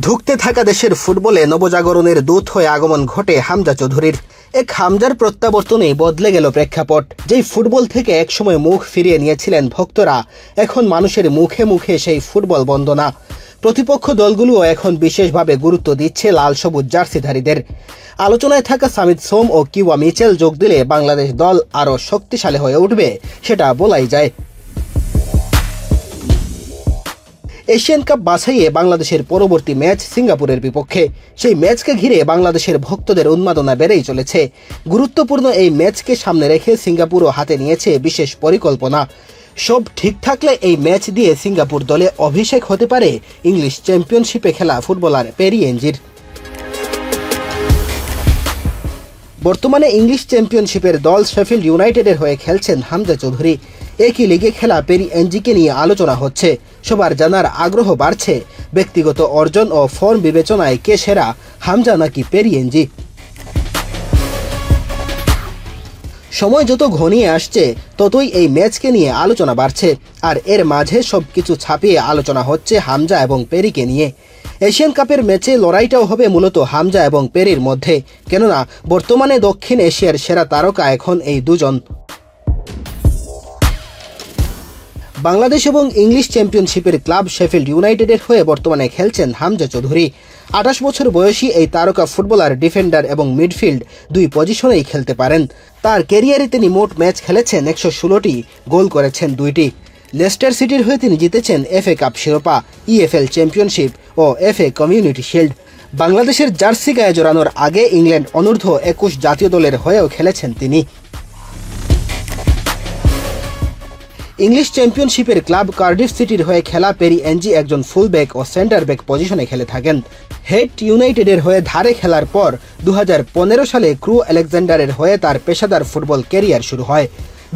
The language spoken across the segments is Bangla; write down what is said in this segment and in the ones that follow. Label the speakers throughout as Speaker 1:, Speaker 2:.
Speaker 1: ধুঁকতে থাকা দেশের ফুটবলে নবজাগরণের দূত হয়ে আগমন ঘটে হামজা চৌধুরীর। এক হামজার প্রত্যাবর্তনেই বদলে গেল প্রেক্ষাপট। যেই ফুটবল থেকে একসময় মুখ ফিরিয়ে নিয়েছিলেন ভক্তরা, এখন মানুষের মুখে মুখে সেই ফুটবল বন্দনা। প্রতিপক্ষ দলগুলোও এখন বিশেষভাবে গুরুত্ব দিচ্ছে লাল সবুজ জার্সিধারীদের। আলোচনায় থাকা সামিদ সোম ও কিওয়া মিচেল যোগ দিলে বাংলাদেশ দল আরও শক্তিশালী হয়ে উঠবে, সেটা বলাই যায়। এশিয়ান কাপ বাছাইয়ে বাংলাদেশের পরবর্তী ম্যাচ সিঙ্গাপুরের বিপক্ষে। সেই ম্যাচকে ঘিরে বাংলাদেশের ভক্তদের উন্মাদনা বেড়েই চলেছে। গুরুত্বপূর্ণ এই ম্যাচকে সামনে রেখে সিঙ্গাপুরও হাতে নিয়েছে বিশেষ পরিকল্পনা। সব ঠিক থাকলে এই ম্যাচ দিয়ে সিঙ্গাপুর দলে অভিষেক হতে পারে ইংলিশ চ্যাম্পিয়নশিপে খেলা ফুটবলার পেরি এনজির। বর্তমানে ইংলিশ চ্যাম্পিয়নশিপের দল শেফিল্ড ইউনাইটেডের হয়ে খেলছেন হামজা চৌধুরী। একই লিগে খেলা পেরি এনজিকে নিয়ে আলোচনা হচ্ছে। সবার জানার আগ্রহ বাড়ছে, ব্যক্তিগত অর্জন ও ফর্ম বিবেচনায় কে সেরা, হামজা নাকি পেরি এনজি। সময় যত ঘনিয়ে আসছে ততই এই ম্যাচকে নিয়ে আলোচনা বাড়ছে, আর এর মাঝে সবকিছু ছাপিয়ে আলোচনা হচ্ছে হামজা এবং পেরিকে নিয়ে। এশিয়ান কাপের ম্যাচে লড়াইটাও হবে মূলত হামজা এবং পেরির মধ্যে, কেননা বর্তমানে দক্ষিণ এশিয়ার সেরা তারকা এখন এই দুজন। বাংলাদেশ এবং ইংলিশ চ্যাম্পিয়নশিপের ক্লাব শেফিল্ড ইউনাইটেডের হয়ে বর্তমানে খেলছেন হামজা চৌধুরী। 28 বছর বয়সী এই তারকা ফুটবলার ডিফেন্ডার এবং মিডফিল্ড দুই পজিশনেই খেলতে পারেন। তার ক্যারিয়ারে তিনি মোট ম্যাচ খেলেছেন 116টি, গোল করেছেন 2টি। লেস্টার সিটির হয়ে তিনি জিতেছেন এফএ কাপ শিরোপা, ইএফএল চ্যাম্পিয়নশিপ ও এফএ কমিউনিটি শিল্ড। বাংলাদেশের জার্সি গায়ে জড়ানোর আগে ইংল্যান্ড অনূর্ধ্ব 21 জাতীয় দলের হয়েও খেলেছেন তিনি। ইংলিশ চ্যাম্পিয়নশিপের ক্লাব কার্ডিফ সিটির হয়ে খেলা পেরি এনজি একজন ফুলব্যাক ও সেন্টার ব্যাক পজিশনে খেলে থাকেন। হেড ইউনাইটেডের হয়ে ধারে খেলার পর 2015 সালে ক্রু আলেকজান্ডারের হয়ে তার পেশাদার ফুটবল ক্যারিয়ার শুরু হয়।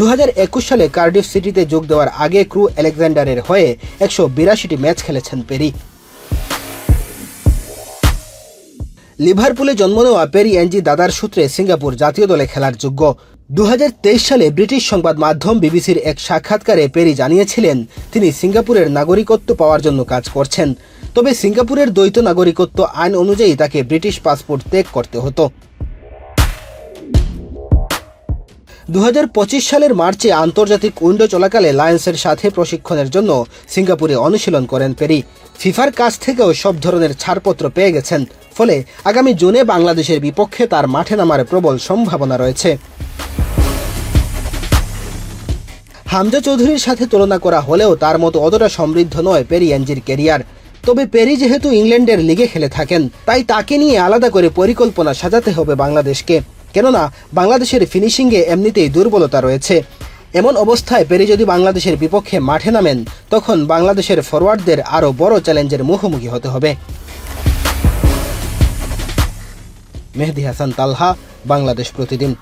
Speaker 1: 2021 সালে কার্ডিফ সিটিতে যোগ দেওয়ার আগে ক্রু আলেকজান্ডারের হয়ে 182টি ম্যাচ খেলেছেন পেরি। লিভারপুলে জন্ম নেওয়া পেরি এনজি দাদার সূত্রে সিঙ্গাপুর জাতীয় দলে খেলার যোগ্য। 2023 সালে ব্রিটিশ সংবাদ মাধ্যম বিবিসির এক সাক্ষাৎকারে পেরি জানিয়েছিলেন তিনি সিঙ্গাপুরের নাগরিকত্ব পাওয়ার জন্য কাজ করছেন, তবে সিঙ্গাপুরের দ্বৈত নাগরিকত্ব আইন অনুযায়ী তাকে ব্রিটিশ পাসপোর্ট ত্যাগ করতে হতো। 2025 সালের মার্চে আন্তর্জাতিক উইন্ডো চলাকালে লায়ন্সের সাথে প্রশিক্ষণের জন্য সিঙ্গাপুরে অনুশীলন করেন পেরি। ফিফার কাছ থেকেও সব ধরনের ছাড়পত্র পেয়ে গেছেন, ফলে আগামী জুনে বাংলাদেশের বিপক্ষে তার মাঠে নামার প্রবল সম্ভাবনা রয়েছে। হামজা চৌধুরীর সাথে তুলনা করা হলেও তার মতো অতটা সমৃদ্ধ নয় পেরি এনজির ক্যারিয়ার। তবে পেরি যেহেতু ইংল্যান্ডের লিগে খেলে থাকেন, তাই তাকে নিয়ে আলাদা করে পরিকল্পনা সাজাতে হবে বাংলাদেশকে, কেননা বাংলাদেশের ফিনিশিংয়ে এমনিতেই দুর্বলতা রয়েছে। এমন অবস্থায় পেরি যদি বাংলাদেশের বিপক্ষে মাঠে নামেন, তখন বাংলাদেশের ফরওয়ার্ডদের আরও বড় চ্যালেঞ্জের মুখোমুখি হতে হবে। মেহেদী হাসান তালহা, বাংলাদেশ প্রতিদিন।